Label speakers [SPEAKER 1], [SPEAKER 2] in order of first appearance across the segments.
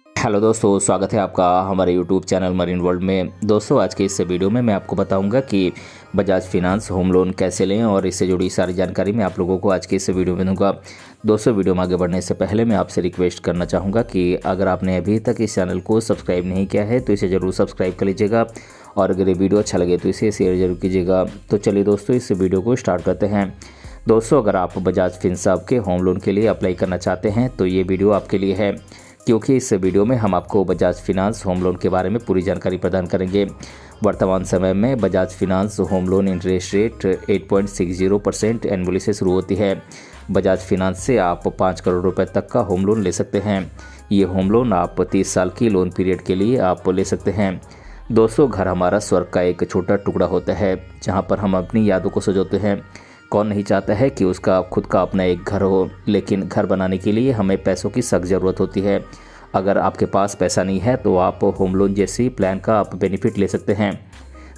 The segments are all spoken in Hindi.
[SPEAKER 1] हेलो दोस्तों, स्वागत है आपका हमारे यूट्यूब चैनल मरीन वर्ल्ड में। दोस्तों, आज के इस वीडियो में मैं आपको बताऊंगा कि बजाज फाइनेंस होम लोन कैसे लें और इससे जुड़ी सारी जानकारी मैं आप लोगों को आज के इस वीडियो में दूंगा। दोस्तों, वीडियो में आगे बढ़ने से पहले मैं आपसे रिक्वेस्ट करना चाहूँगा कि अगर आपने अभी तक इस चैनल को सब्सक्राइब नहीं किया है तो इसे ज़रूर सब्सक्राइब कर लीजिएगा और अगर ये वीडियो अच्छा लगे तो इसे शेयर जरूर कीजिएगा। तो चलिए दोस्तों, इस वीडियो को स्टार्ट करते हैं। दोस्तों, अगर आप बजाज फाइनेंस के होम लोन के लिए अप्लाई करना चाहते हैं तो ये वीडियो आपके लिए है, क्योंकि इस वीडियो में हम आपको बजाज फाइनेंस होम लोन के बारे में पूरी जानकारी प्रदान करेंगे। वर्तमान समय में Bajaj finance home loan interest rate 8.60% annually से शुरू होती है। बजाज फाइनेंस से आप 5 करोड़ रुपए तक का होम लोन ले सकते हैं। ये होम लोन आप 30 साल की लोन पीरियड के लिए आप ले सकते हैं। दोस्तों, घर हमारा स्वर्ग का एक छोटा टुकड़ा होता है जहाँ पर हम अपनी यादों को सजोते हैं। कौन नहीं चाहता है कि उसका खुद का अपना एक घर हो, लेकिन घर बनाने के लिए हमें पैसों की सख्त ज़रूरत होती है। अगर आपके पास पैसा नहीं है तो आप होम लोन जैसी प्लान का आप बेनिफिट ले सकते हैं।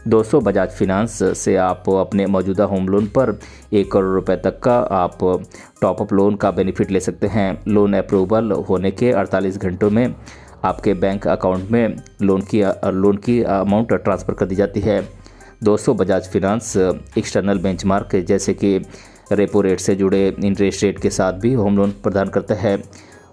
[SPEAKER 1] दोस्तों, बजाज फाइनेंस से आप अपने मौजूदा होम लोन पर 1 करोड़ रुपए तक का आप टॉपअप लोन का बेनिफिट ले सकते हैं। लोन अप्रूवल होने के 48 घंटों में आपके बैंक अकाउंट में लोन की अमाउंट ट्रांसफ़र कर दी जाती है। दोस्तों, बजाज फाइनेंस एक्सटर्नल बेंचमार्क जैसे कि रेपो रेट से जुड़े इंटरेस्ट रेट के साथ भी होम लोन प्रदान करता है।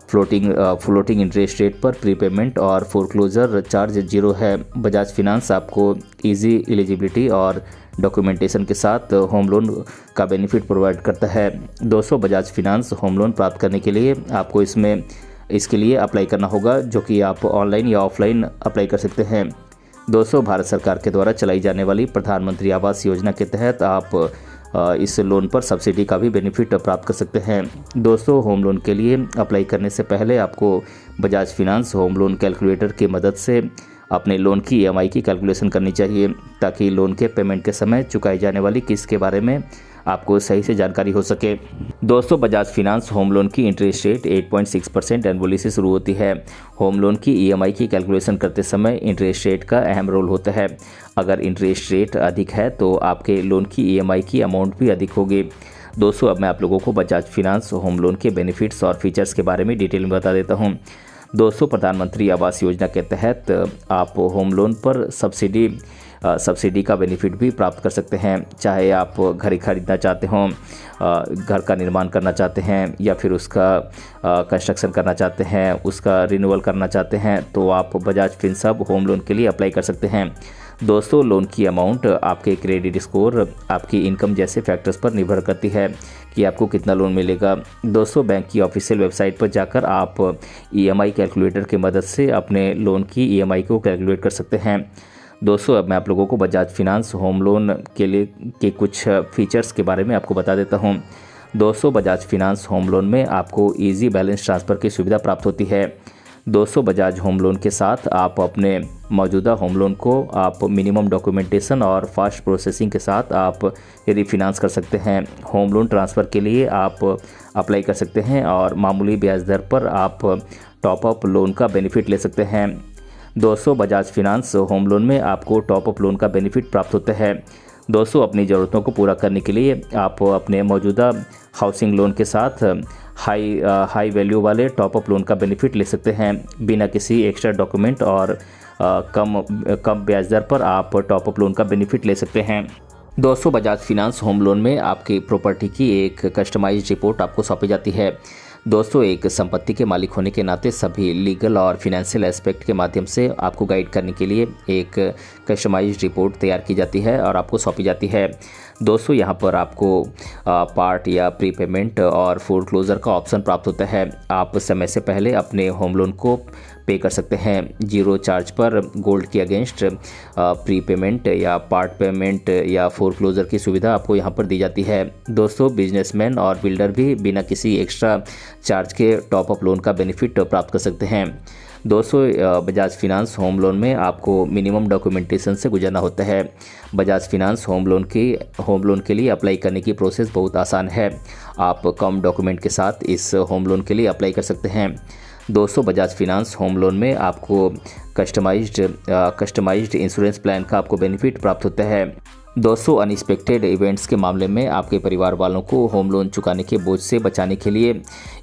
[SPEAKER 1] फ्लोटिंग इंटरेस्ट रेट पर प्रीपेमेंट और फोरक्लोजर चार्ज जीरो है। बजाज फाइनेंस आपको इजी एलिजिबिलिटी और डॉक्यूमेंटेशन के साथ होम लोन का बेनिफिट प्रोवाइड करता है। दोस्तों, बजाज फाइनेंस होम लोन प्राप्त करने के लिए आपको इसके लिए अप्लाई करना होगा, जो कि आप ऑनलाइन या ऑफलाइन अप्लाई कर सकते हैं। दोस्तों, भारत सरकार के द्वारा चलाई जाने वाली प्रधानमंत्री आवास योजना के तहत आप इस लोन पर सब्सिडी का भी बेनिफिट प्राप्त कर सकते हैं। दोस्तों, होम लोन के लिए अप्लाई करने से पहले आपको Bajaj finance home loan calculator की मदद से अपने लोन की EMI की कैलकुलेशन करनी चाहिए, ताकि लोन के पेमेंट के समय चुकाई जाने वाली किस्त के बारे में आपको सही से जानकारी हो सके। दोस्तों, बजाज फाइनेंस होम लोन की इंटरेस्ट रेट 8.6% एनुअली से शुरू होती है। होम लोन की EMI की कैलकुलेशन करते समय इंटरेस्ट रेट का अहम रोल होता है। अगर इंटरेस्ट रेट अधिक है तो आपके लोन की EMI की अमाउंट भी अधिक होगी। दोस्तों, अब मैं आप लोगों को बजाज फाइनेंस होम लोन के बेनिफिट्स और फीचर्स के बारे में डिटेल में बता देता हूँ। दोस्तों, प्रधानमंत्री आवास योजना के तहत आप होम लोन पर सब्सिडी का बेनिफिट भी प्राप्त कर सकते हैं। चाहे आप घर खरीदना चाहते हों, घर का निर्माण करना चाहते हैं या फिर उसका कंस्ट्रक्शन करना चाहते हैं, उसका रिन्यूअल करना चाहते हैं, तो आप बजाज फाइनेंस होम लोन के लिए अप्लाई कर सकते हैं। दोस्तों, लोन की अमाउंट आपके क्रेडिट स्कोर, आपकी इनकम जैसे फैक्टर्स पर निर्भर करती है कि आपको कितना लोन मिलेगा। दोस्तों, बैंक की ऑफिशियल वेबसाइट पर जाकर आप EMI कैलकुलेटर की मदद से अपने लोन की EMI को कैलकुलेट कर सकते हैं। दोस्तों, अब मैं आप लोगों को बजाज फाइनेंस होम लोन के कुछ फीचर्स के बारे में आपको बता देता हूं। दोस्तों, बजाज फाइनेंस होम लोन में आपको इजी बैलेंस ट्रांसफ़र की सुविधा प्राप्त होती है। दोस्तों, बजाज होम लोन के साथ आप अपने मौजूदा होम लोन को आप मिनिमम डॉक्यूमेंटेशन और फास्ट प्रोसेसिंग के साथ आप रीफाइनेंस कर सकते हैं। होम लोन ट्रांसफ़र के लिए आप अप्लाई कर सकते हैं और मामूली ब्याज दर पर आप टॉपअप लोन का बेनिफिट ले सकते हैं। दोस्तों, बजाज फाइनेंस होम लोन में आपको टॉपअप लोन का बेनिफिट प्राप्त होता है। दोस्तों, अपनी ज़रूरतों को पूरा करने के लिए आप अपने मौजूदा हाउसिंग लोन के साथ हाई वैल्यू वाले टॉपअप लोन का बेनिफिट ले सकते हैं। बिना किसी एक्स्ट्रा डॉक्यूमेंट और कम ब्याज दर पर आप टॉपअप लोन का बेनिफिट ले सकते हैं। दोस्तों, बजाज फाइनेंस होम लोन में आपकी प्रॉपर्टी की एक कस्टमाइज्ड रिपोर्ट आपको सौंपी जाती है। दोस्तों, एक संपत्ति के मालिक होने के नाते सभी लीगल और फिनेंशियल एस्पेक्ट के माध्यम से आपको गाइड करने के लिए एक कस्टमाइज्ड रिपोर्ट तैयार की जाती है और आपको सौंपी जाती है। दोस्तों, यहाँ पर आपको पार्ट या प्रीपेमेंट और फोरक्लोजर का ऑप्शन प्राप्त होता है। आप समय से पहले अपने होम लोन को पे कर सकते हैं। जीरो चार्ज पर गोल्ड के अगेंस्ट प्रीपेमेंट या पार्ट पेमेंट या फोरक्लोजर की सुविधा आपको यहाँ पर दी जाती है। दोस्तों, बिजनेसमैन और बिल्डर भी बिना किसी एक्स्ट्रा चार्ज के टॉपअप लोन का बेनिफिट प्राप्त कर सकते हैं। दोस्तों, बजाज फाइनेंस होम लोन में आपको मिनिमम डॉक्यूमेंटेशन से गुजरना होता है। बजाज फाइनेंस होम लोन के लिए अप्लाई करने की प्रोसेस बहुत आसान है। आप कम डॉक्यूमेंट के साथ इस होम लोन के लिए अप्लाई कर सकते हैं। दोस्तों, बजाज फाइनेंस होम लोन में आपको कस्टमाइज्ड इंश्योरेंस प्लान का आपको बेनिफिट प्राप्त होता है। दोस्तों, अनएक्सपेक्टेड इवेंट्स के मामले में आपके परिवार वालों को होम लोन चुकाने के बोझ से बचाने के लिए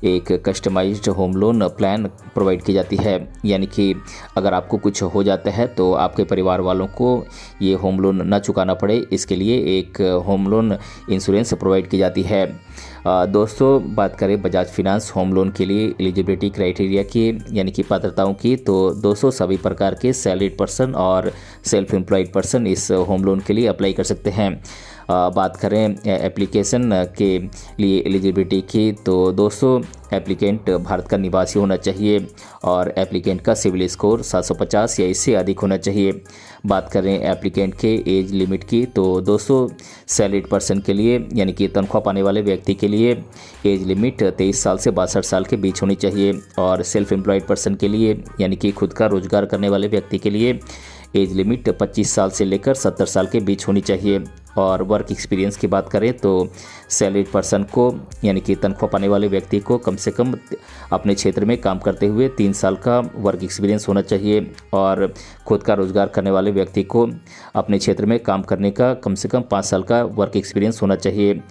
[SPEAKER 1] एक customised home loan plan provide की जाती है। यानी कि अगर आपको कुछ हो जाता है तो आपके परिवार वालों को ये होम लोन न चुकाना पड़े, इसके लिए एक होम लोन इंश्योरेंस प्रोवाइड की जाती है। दोस्तों, बात करें बजाज फिनांस होम लोन के लिए एलिजिबिलिटी क्राइटेरिया की, यानी कि पात्रताओं की, तो दोस्तों सभी प्रकार के सैलरीड पर्सन और सेल्फ एम्प्लॉयड पर्सन इस होम लोन के लिए अप्लाई कर सकते हैं। बात करें एप्लीकेशन के लिए एलिजिबिलिटी की, तो दोस्तों एप्लीकेंट भारत का निवासी होना चाहिए और एप्लीकेंट का सिविल स्कोर 750 या इससे अधिक होना चाहिए। बात करें एप्लीकेंट के एज लिमिट की, तो दोस्तों सैलरीड पर्सन के लिए यानी कि तनख्वाह पाने वाले व्यक्ति के लिए एज लिमिट 23 साल से 62 साल के बीच होनी चाहिए और सेल्फ एम्प्लॉयड पर्सन के लिए यानी कि खुद का रोजगार करने वाले व्यक्ति के लिए एज लिमिट 25 साल से लेकर 70 साल के बीच होनी चाहिए। और वर्क एक्सपीरियंस की बात करें तो सैलरीड पर्सन को यानी कि तनख्वाह पाने वाले व्यक्ति को कम से कम अपने क्षेत्र में काम करते हुए 3 साल का वर्क एक्सपीरियंस होना चाहिए और खुद का रोजगार करने वाले व्यक्ति को अपने क्षेत्र में काम करने का कम से कम 5 साल का वर्क एक्सपीरियंस होना चाहिए।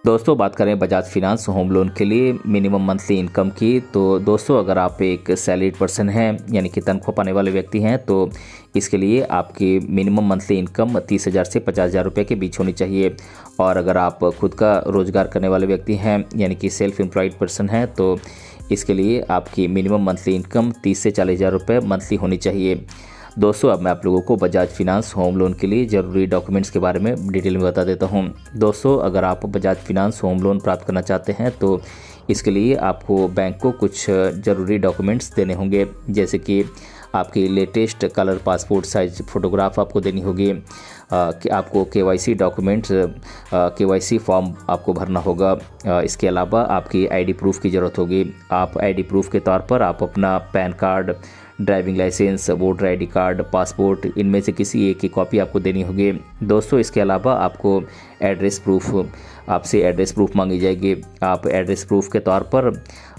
[SPEAKER 1] दोस्तों, बात करें बजाज फिनांस होम लोन के लिए मिनिमम मंथली इनकम की, तो दोस्तों अगर आप एक सैलरीड पर्सन हैं यानी कि तनख्वाह पाने वाले व्यक्ति हैं तो इसके लिए आपकी मिनिमम मंथली इनकम 30,000 से 50,000 रुपये के बीच होनी चाहिए। और अगर आप खुद का रोजगार करने वाले व्यक्ति हैं यानी कि सेल्फ एम्प्लॉयड पर्सन हैं तो इसके लिए आपकी मिनिमम मंथली इनकम 30 से 40,000 रुपये मंथली होनी चाहिए। दोस्तों, अब मैं आप लोगों को बजाज फिनांस होम लोन के लिए ज़रूरी डॉक्यूमेंट्स के बारे में डिटेल में बता देता हूं। दोस्तों, अगर आप बजाज फिनांस होम लोन प्राप्त करना चाहते हैं तो इसके लिए आपको बैंक को कुछ ज़रूरी डॉक्यूमेंट्स देने होंगे, जैसे कि आपकी latest colour passport size photograph आपको देनी होगी, कि आपको केवाईसी डॉक्यूमेंट्स केवाईसी फॉर्म आपको भरना होगा। इसके अलावा आपकी आईडी प्रूफ की ज़रूरत होगी। आप आईडी प्रूफ के तौर पर आप अपना PAN card, driving licence, voter ID card, passport, इनमें से किसी एक की कॉपी आपको देनी होगी। दोस्तों, इसके अलावा आपको एड्रेस प्रूफ आपसे एड्रेस प्रूफ मांगी जाएगी। आप एड्रेस प्रूफ के तौर पर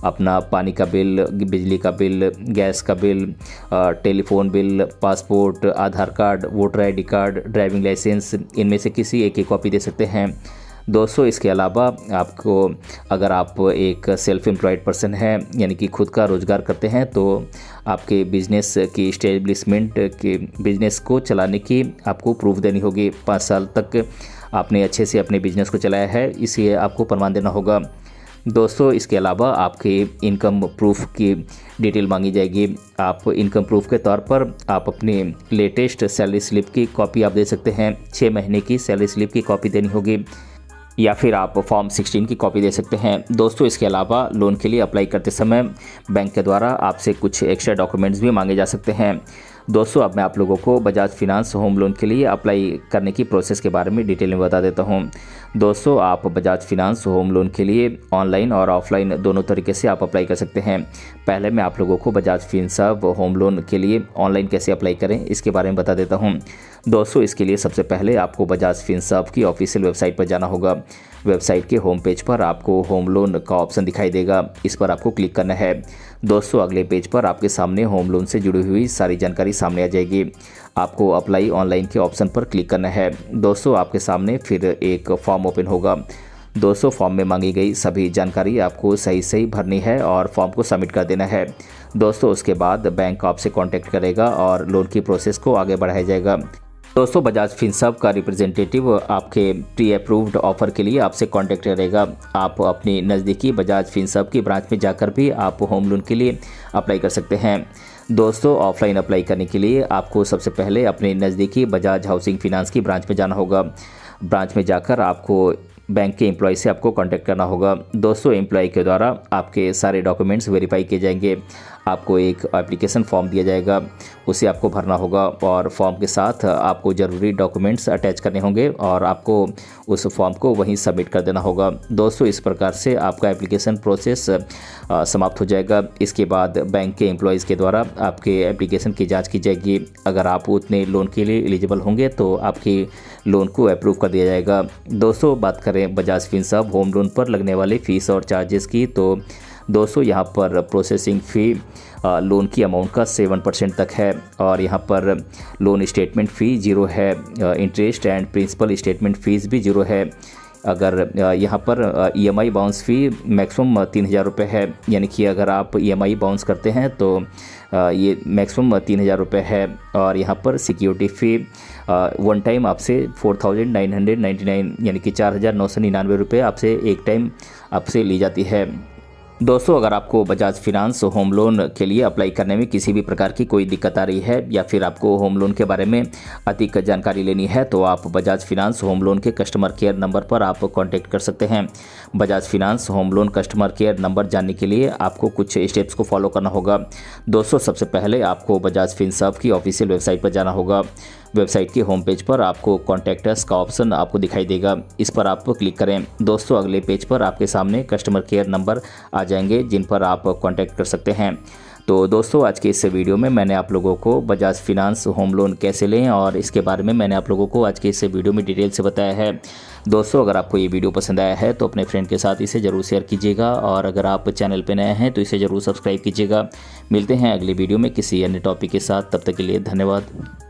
[SPEAKER 1] अपना पानी का बिल, बिजली का बिल, गैस का bill, telephone bill, passport, Aadhaar card, voter ID card, driving licence, इनमें से किसी एक की कॉपी दे सकते हैं। दोस्तों, इसके अलावा आपको अगर आप एक सेल्फ एम्प्लॉयड पर्सन हैं यानी कि खुद का रोज़गार करते हैं तो आपके बिज़नेस की इस्टेब्लिशमेंट के बिज़नेस को चलाने की आपको प्रूफ देनी होगी। 5 साल तक आपने अच्छे से अपने बिज़नेस को चलाया है, इसलिए आपको प्रमाण देना होगा। दोस्तों, इसके अलावा आपके इनकम प्रूफ की डिटेल मांगी जाएगी। आप इनकम प्रूफ के तौर पर आप अपनी लेटेस्ट सैलरी स्लिप की कॉपी आप दे सकते हैं। 6 महीने की सैलरी स्लिप की कॉपी देनी होगी या फिर आप फॉर्म 16 की कॉपी दे सकते हैं। दोस्तों, इसके अलावा लोन के लिए अप्लाई करते समय बैंक के द्वारा आपसे कुछ एक्स्ट्रा डॉक्यूमेंट्स भी मांगे जा सकते हैं। दोस्तों, अब मैं आप लोगों को बजाज फिनांस होम लोन के लिए अप्लाई करने की प्रोसेस के बारे में डिटेल में बता देता हूं। दोस्तों, आप बजाज फिनांस होम लोन के लिए ऑनलाइन और ऑफलाइन दोनों तरीके से आप अप्लाई कर सकते हैं। पहले मैं आप लोगों को बजाज फिनसर्व होम लोन के लिए ऑनलाइन कैसे अप्लाई करें इसके बारे में बता देता हूं। दोस्तों, इसके लिए सबसे पहले आपको बजाज फिनसर्व की ऑफिशियल वेबसाइट पर जाना होगा। वेबसाइट के होम पेज पर आपको होम लोन का ऑप्शन दिखाई देगा, इस पर आपको क्लिक करना है। दोस्तों, अगले पेज पर आपके सामने होम लोन से जुड़ी हुई सारी जानकारी सामने आ जाएगी। आपको अप्लाई ऑनलाइन के ऑप्शन पर क्लिक करना है। दोस्तों, आपके सामने फिर एक फॉर्म ओपन होगा। दोस्तों, फॉर्म में मांगी गई सभी जानकारी आपको सही भरनी है और फॉर्म को सबमिट कर देना है। दोस्तों, उसके बाद बैंक आपसे कांटेक्ट करेगा और लोन की प्रोसेस को आगे बढ़ाया जाएगा। दोस्तों, बजाज फिनसर्व का रिप्रेजेंटेटिव आपके प्री अप्रूव्ड ऑफर के लिए आपसे कांटेक्ट करेगा। आप अपनी नज़दीकी बजाज फिनसर्व की ब्रांच में जाकर भी आप होम लोन के लिए अप्लाई कर सकते हैं। दोस्तों, ऑफलाइन अप्लाई करने के लिए आपको सबसे पहले अपने नज़दीकी बजाज हाउसिंग फाइनेंस की ब्रांच में जाना होगा। ब्रांच में जाकर आपको बैंक के एम्प्लॉय से आपको कांटेक्ट करना होगा। दोस्तों, एम्प्लॉय के द्वारा आपके सारे डॉक्यूमेंट्स वेरीफाई किए जाएंगे। आपको एक एप्लीकेशन फॉर्म दिया जाएगा, उसे आपको भरना होगा और फॉर्म के साथ आपको ज़रूरी डॉक्यूमेंट्स अटैच करने होंगे और आपको उस फॉर्म को वहीं सबमिट कर देना होगा। दोस्तों, इस प्रकार से आपका एप्लीकेशन प्रोसेस समाप्त हो जाएगा। इसके बाद बैंक के एम्प्लॉयज़ के द्वारा आपके एप्लीकेशन की जांच की जाएगी। अगर आप उतने लोन के लिए एलिजिबल होंगे तो आपकी लोन को अप्रूव कर दिया जाएगा। दोस्तों, बात करें बजाज फिनसर्व होम लोन पर लगने वाले फ़ीस और चार्जेस की, तो दोस्तों यहाँ पर प्रोसेसिंग फ़ी लोन की अमाउंट का 7% तक है और यहाँ पर लोन स्टेटमेंट फ़ी 0 है, interest and principal statement fees भी 0 है। अगर यहाँ पर EMI बाउंस फ़ी मैक्सिमम 3,000 रुपये है, यानी कि अगर आप EMI बाउंस करते हैं तो ये मैक्सिमम 3,000 रुपये है। और यहाँ पर सिक्योरिटी फ़ी वन टाइम आपसे 4,999 यानी कि 4,999 रुपये आपसे एक टाइम आपसे ली जाती है। दोस्तों अगर आपको बजाज फिनांस होम लोन के लिए अप्लाई करने में किसी भी प्रकार की कोई दिक्कत आ रही है या फिर आपको होम लोन के बारे में अधिक जानकारी लेनी है तो आप बजाज फिनांस होम लोन के कस्टमर केयर नंबर पर आप कांटेक्ट कर सकते हैं। Bajaj finance home loan customer care number जानने के लिए आपको कुछ स्टेप्स को फॉलो करना होगा। दोस्तों सबसे पहले आपको बजाज फिनसर्व की ऑफिशियल वेबसाइट पर जाना होगा। वेबसाइट के होम पेज पर आपको कॉन्टैक्ट अस का ऑप्शन आपको दिखाई देगा, इस पर आप क्लिक करें। दोस्तों अगले पेज पर आपके सामने कस्टमर केयर नंबर आ जाएंगे जिन पर आप कॉन्टैक्ट कर सकते हैं। तो दोस्तों आज के इस वीडियो में मैंने आप लोगों को बजाज फिनांस होम लोन कैसे लें और इसके बारे में मैंने आप लोगों को आज के इस वीडियो में डिटेल से बताया है। दोस्तों अगर आपको ये वीडियो पसंद आया है तो अपने फ्रेंड के साथ इसे ज़रूर शेयर कीजिएगा और अगर आप चैनल पर नए हैं तो इसे ज़रूर सब्सक्राइब कीजिएगा। मिलते हैं अगली वीडियो में किसी अन्य टॉपिक के साथ, तब तक के लिए धन्यवाद।